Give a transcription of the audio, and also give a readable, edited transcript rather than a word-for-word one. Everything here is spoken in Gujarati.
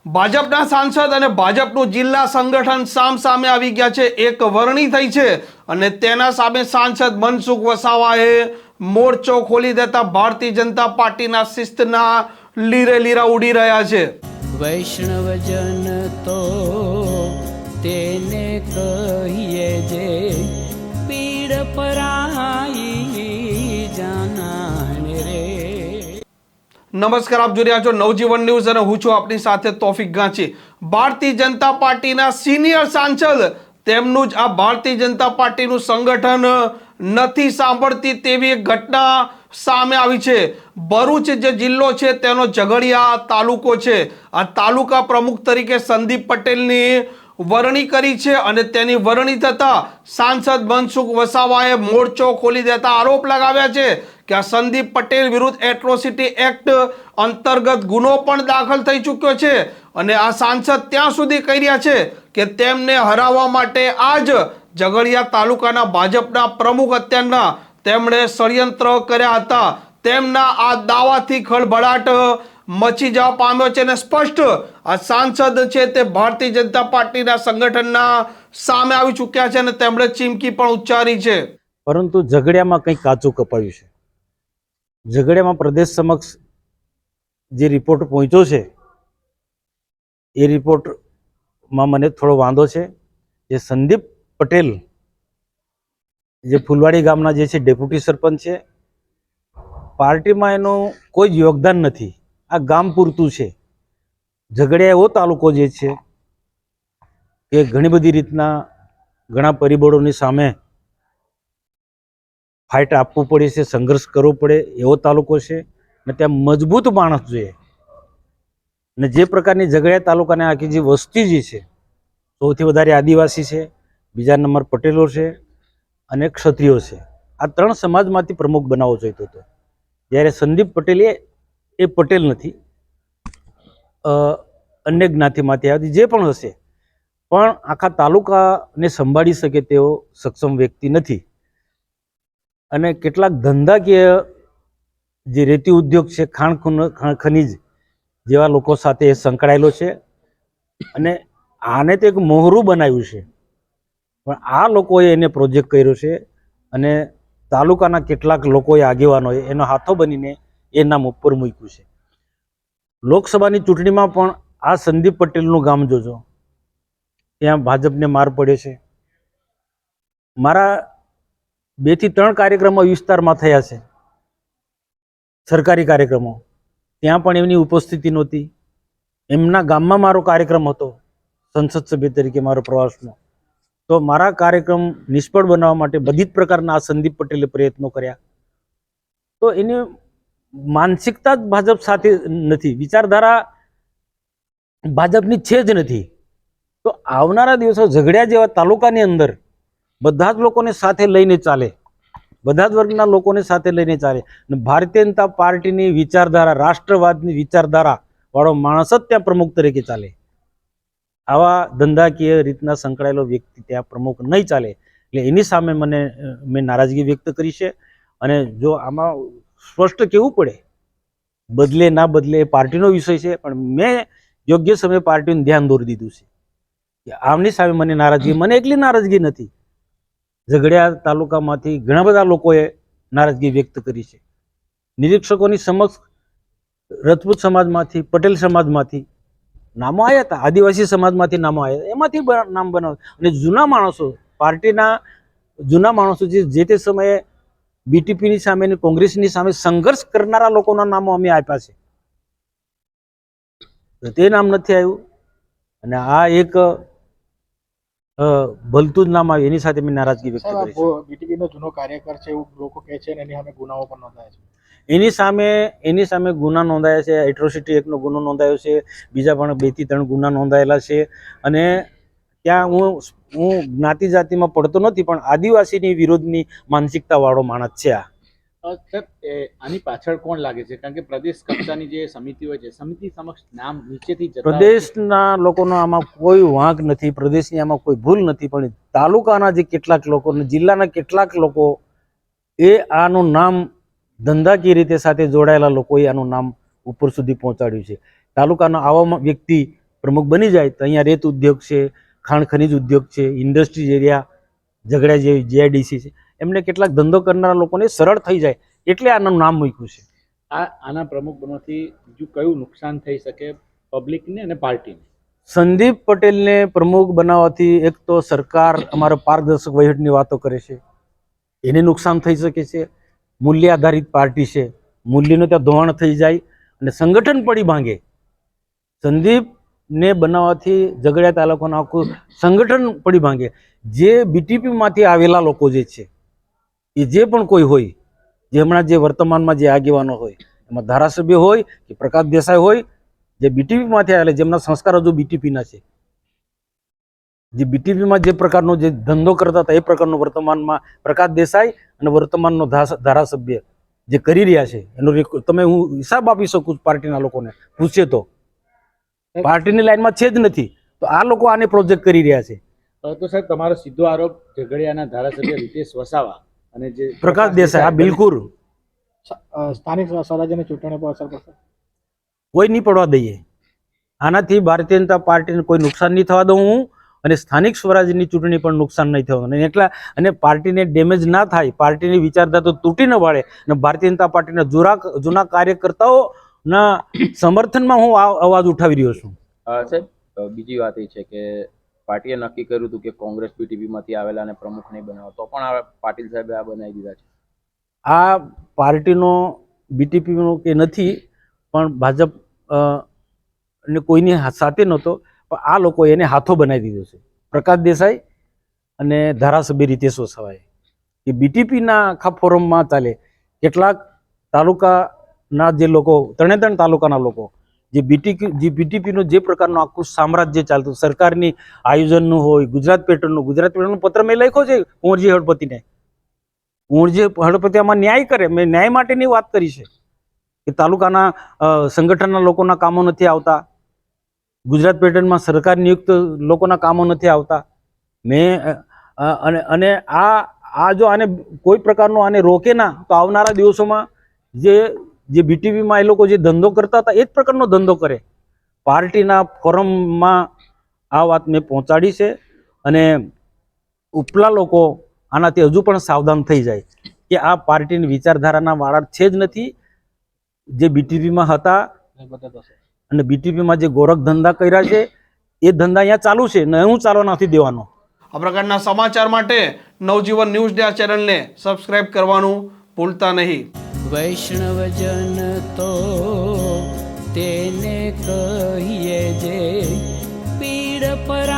ભાજપના સાંસદ અને ભાજપનું જિલ્લા સંગઠન સામસામે આવી ગયા છે। એક વરણી થઈ છે અને તેના સામે સાંસદ મનસુખ વસાવાએ મોરચો ખોલી દેતા ભારતીય જનતા પાર્ટીના શિસ્તના લીરે લીરા ઉડી રહ્યા છે। વૈષ્ણવજન તો તેને કહીએ જે પીડ પરાઈ જાનાને રે। નમસ્કાર, આપ જોઈ રહ્યા છો નવજીવન ન્યૂઝ અને હું છું આપની સાથે તોફિક ગાંચી। ભારતીય જનતા પાર્ટીના સિનિયર સાંસદ તેમનું જ આ ભારતીય જનતા પાર્ટીનું સંગઠન નથી સાંભળતી તેવી એક ઘટના સામે આવી છે। ભરૂચ જે જિલ્લો છે તેનો ઝઘડિયા તાલુકો છે। આ તાલુકા પ્રમુખ તરીકે સંદીપ પટેલની વરણી કરી છે અને તેની વરણી થતા સાંસદ મનસુખ વસાવાએ મોરચો ખોલી દેતા આરોપ લગાવ્યા છે કે આ સંદીપ પટેલ વિરુદ્ધ એટ્રોસિટી એક્ટ અંતર્ગત ગુનો પણ દાખલ થઈ ચૂક્યો છે અને આ સાંસદ ત્યાં સુધી કહી રહ્યા છે કે તેમને હરાવવા માટે આજ ઝઘડિયા તાલુકાના ભાજપના પ્રમુખ અત્યારના તેમણે ષડયંત્ર કર્યા હતા। તેમના આ દાવાથી ખળભળાટ મચી જવા પામ્યો છે અને સ્પષ્ટ આ સાંસદ છે તે ભારતીય જનતા પાર્ટીના સંગઠનના સામે આવી ચૂક્યા છે અને તેમણે ચીમકી પણ ઉચ્ચારી છે। પરંતુ ઝઘડિયામાં કંઈક કાચું કપાયું છે। ઝઘડિયામાં પ્રદેશ સમક્ષ જે રિપોર્ટ પહોંચ્યો છે એ રિપોર્ટમાં મને થોડો વાંધો છે। જે સંદીપ પટેલ જે ફૂલવાડી ગામના જે છે ડેપ્યુટી સરપંચ છે, પાર્ટીમાં એનું કોઈ જ યોગદાન નથી, આ ગામ પૂરતું છે। ઝઘડિયા એવો તાલુકો જે છે કે ઘણી બધી રીતના ઘણા પરિબળોની સામે ફાઇટ આપવું પડે છે, સંઘર્ષ કરવો પડે એવો તાલુકો છે ને ત્યાં મજબૂત માણસ જોઈએ। ને જે પ્રકારની ઝઘડિયા તાલુકાની આખી જે વસ્તી જે છે સૌથી વધારે આદિવાસી છે, બીજા નંબર પટેલો છે અને ક્ષત્રિયો છે। આ ત્રણ સમાજમાંથી પ્રમુખ બનાવવો જોઈતો હતો, જ્યારે સંદીપ પટેલ એ પટેલ નથી, અન્ય જ્ઞાતિમાંથી આવી જે પણ હશે, પણ આખા તાલુકાને સંભાળી શકે તેવો સક્ષમ વ્યક્તિ નથી। અને કેટલાક ધંધાકીય જે રેતી ઉદ્યોગ છે, ખાણ ખનીજ જેવા લોકો સાથે એ સંકળાયેલો છે અને આને તો એક મોહરું બનાવ્યું છે, પણ આ લોકોએ એને પ્રોજેક્ટ કર્યો છે અને તાલુકાના કેટલાક લોકોએ આગેવાનોએ એનો હાથો બનીને એ નામ ઉપર મૂક્યું છે। લોકસભાની ચૂંટણીમાં પણ આ સંદીપ પટેલનું ગામ જોજો, ત્યાં ભાજપને માર પડે છે। મારા 2 થી 3 કાર્યક્રમો વિસ્તારમાં થયા છે, સરકારી કાર્યક્રમો, ત્યાં પણ એમની ઉપસ્થિતિ નહોતી। એમના ગામમાં મારો કાર્યક્રમ હતો સંસદ સભ્ય તરીકે મારો પ્રવાસનો, તો મારા કાર્યક્રમ નિષ્ફળ બનાવવા માટે બધી જ પ્રકારના આ સંદીપ પટેલે પ્રયત્નો કર્યા। તો એની માનસિકતા જ ભાજપ સાથે નથી, વિચારધારા ભાજપની છે જ નથી। તો આવનારા દિવસો ઝઘડિયા જેવા તાલુકાની અંદર બધા જ લોકોને સાથે લઈને ચાલે, બધા જ વર્ગના લોકોને સાથે લઈને ચાલે અને ભારતીય જનતા પાર્ટીની વિચારધારા, રાષ્ટ્રવાદની વિચારધારા વાળો માણસ જ ત્યાં પ્રમુખ તરીકે ચાલે। આવા ધંધાકીય રીતના સંકળાયેલો વ્યક્તિ ત્યાં પ્રમુખ નહીં ચાલે। એટલે એની સામે મેં નારાજગી વ્યક્ત કરી છે અને જો આમાં સ્પષ્ટ કહેવું પડે, બદલે ના બદલે એ પાર્ટીનો વિષય છે, પણ મેં યોગ્ય સમયે પાર્ટીનું ધ્યાન દોરી દીધું છે કે આમની સામે મને નારાજગી, મને એકલી નારાજગી નથી, ઝઘડિયા તાલુકામાંથી ઘણા બધા લોકોએ નારાજગી વ્યક્ત કરી છે। નિરીક્ષકોની સમક્ષ રજપૂત સમાજમાંથી, પટેલ સમાજમાંથી નામો આવ્યા હતા, આદિવાસી સમાજમાંથી નામો આવ્યા, એમાંથી નામ બનાવ અને જૂના માણસો, પાર્ટીના જૂના માણસો જે તે સમયે બીટીપીની સામે અને કોંગ્રેસની સામે સંઘર્ષ કરનારા લોકોના નામો અમે આપ્યા છે, તો તે નામ નથી આવ્યું અને આ એક ભલતું જ નામ આવ્યું, એની સાથે મેં નારાજગી વ્યક્ત કરી છે। બીટીપીનો જૂનો કાર્યકર છે એવું લોકો કહે છે અને એની સામે ગુનાઓ પણ નોંધાયા છે। એની સામે ગુના નોંધાયા છે, એટ્રોસિટી એક્ટનો ગુનો નોંધાયો છે, બીજા પણ 2 થી 3 ગુના નોંધાયેલા છે અને ત્યાં હું જ્ઞાતિ જાતિમાં પડતો નથી, પણ આદિવાસીની વિરોધની માનસિકતા વાળો માણસ છે આ। આની પાછળ કોણ લાગે છે? કારણ કે પ્રદેશ કક્ષાની જે સમિતિ હોય છે, સમિતિ સમક્ષ નામ નીચેથી પ્રદેશના લોકોનો આમાં કોઈ વાંક નથી, પ્રદેશની આમાં કોઈ ભૂલ નથી, પણ તાલુકાના જે કેટલાક લોકો, જિલ્લાના કેટલાક લોકો એ આનું નામ ધંધાકીય રીતે સાથે જોડાયેલા લોકોએ આનું નામ ઉપર સુધી પહોંચાડ્યું છે। તાલુકાનો આવો વ્યક્તિ પ્રમુખ બની જાય તો અહીંયા રેત ઉદ્યોગ છે, ખાણ ખનીજ ઉદ્યોગ છે, ઇન્ડસ્ટ્રીઝ એરિયા, ઝઘડા જેવી જીઆઈડીસી છે, એમને કેટલાક ધંધો કરનારા લોકોને સરળ થઈ જાય એટલે આનું નામ મૂક્યું છે. આના પ્રમુખ બનવાથી બીજું કયું નુકસાન થઈ શકે પબ્લિકને અને પાર્ટીને? સંદીપ પટેલને પ્રમુખ બનાવવાથી એક તો સરકાર અમારા પારદર્શક વહીવટની વાતો કરે છે, એને નુકસાન થઈ શકે છે. મૂલ્ય આધારિત પાર્ટી છે, મૂલ્યનું ત્યાં ધોવાણ થઈ જાય અને સંગઠન પડી ભાંગે. સંદીપને બનાવવાથી ઝઘડિયા તાલુકાનું આખું સંગઠન પડી ભાંગે. જે બીટીપીમાંથી આવેલા લોકો જે છે એ જે પણ કોઈ હોય, જે હમણાં જે વર્તમાનમાં જે આગેવાનો હોય, એમાં ધારાસભ્ય હોય કે પ્રકાશ દેસાઈ હોય, જે બીટીપીમાંથી આવેલા, જેમના સંસ્કાર હજુ બીટીપીના છે, જે બીટીપીમાં જે પ્રકારનો જે ધંધો કરતા હતા એ પ્રકારનો વર્તમાનમાં પ્રકાશ દેસાઈ અને વર્તમાનનો ધારાસભ્ય જે કરી રહ્યા છે એનો તમે હું હિસાબ આપી શકું પાર્ટીના લોકોને પૂછે તો. પાર્ટીની લાઈનમાં છે જ નથી તો આ લોકો આને પ્રોજેક્ટ કરી રહ્યા છે. તો સાહેબ તમારો સીધો આરોપ ઝઘડિયાના ધારાસભ્ય રીતેશ વસાવા અને જે પ્રકાશ દેસાઈ, આ બિલકુલ સ્થાનિક સ્વરાજ્યની ચૂંટણી પર અસર પડશે? કોઈ નહીં પડવા દઈએ. આનાથી ભારતીય જનતા પાર્ટીને કોઈ નુકસાન નહીં થવા દઉં હું, અને સ્થાનિક સ્વરાજ્યની ચૂંટણી પણ નુકસાન નહીં થવાનું. એટલા અને પાર્ટીને ડેમેજ ના થાય, પાર્ટીની વિચારધારા તો તૂટી ન પાડે અને ભારતીય જનતા પાર્ટીના જૂના કાર્યકર્તાઓના સમર્થનમાં હું આ અવાજ ઉઠાવી રહ્યો છું. સાહેબ, બીજી વાત એ છે કે પાર્ટીએ નક્કી કર્યું હતું કે કોંગ્રેસ બીટીપીમાંથી આવેલા અને પ્રમુખ નહીં બનાવો, તો પણ આ પાટીલ સાહેબે આ બનાવી દીધા છે. આ પાર્ટીનો બીટીપીનો કે નથી, પણ ભાજપ ને કોઈની સાથે નહોતો, પણ આ લોકો એને હાથો બનાવી દીધો છે. પ્રકાશ દેસાઈ અને ધારાસભ્ય રીતેશ વસાવાએ એ બીટીપીના આખા ફોરમમાં ચાલે. કેટલાક તાલુકાના જે લોકો, 3 તાલુકાના લોકો જે બીટીપીનું જે પ્રકારનું આખું સામ્રાજ્ય ચાલતું, સરકારની આયોજનનું હોય, ગુજરાત પેટર્નનું પત્ર મેં લખ્યો છે કુંવરજી હળપતિને. કુંવરજી હળપતિ આમાં ન્યાય કરે. મેં ન્યાય માટેની વાત કરી છે કે તાલુકાના સંગઠનના લોકોના કામો નથી આવતા, ગુજરાત પેટર્નમાં સરકાર નિયુક્ત લોકોના કામો નથી આવતા. અને આ જો આને કોઈ પ્રકારનો આને રોકે ના તો આવનારા દિવસોમાં જે બીટીવીમાં એ લોકો જે ધંધો કરતા હતા એ જ પ્રકારનો ધંધો કરે. પાર્ટીના ફોરમમાં આ વાત મેં પહોંચાડી છે અને ઉપલા લોકો આનાથી હજુ પણ સાવધાન થઈ જાય કે આ પાર્ટીની વિચારધારાના વાળા છે જ નથી. જે બીટીપીમાં હતા અને બીટીપીમાં જે ગોરખ ધંધા કર્યા છે એ ધંધા અહીંયા ચાલુ છે ને હું ચાલવા નથી દેવાનો. આ પ્રકારના સમાચાર માટે નવજીવન ન્યૂઝ ડે ચેનલને સબસ્ક્રાઇબ કરવાનું ભૂલતા નહીં. વૈષ્ણવજન તો તેને કહીએ જે પીડ પર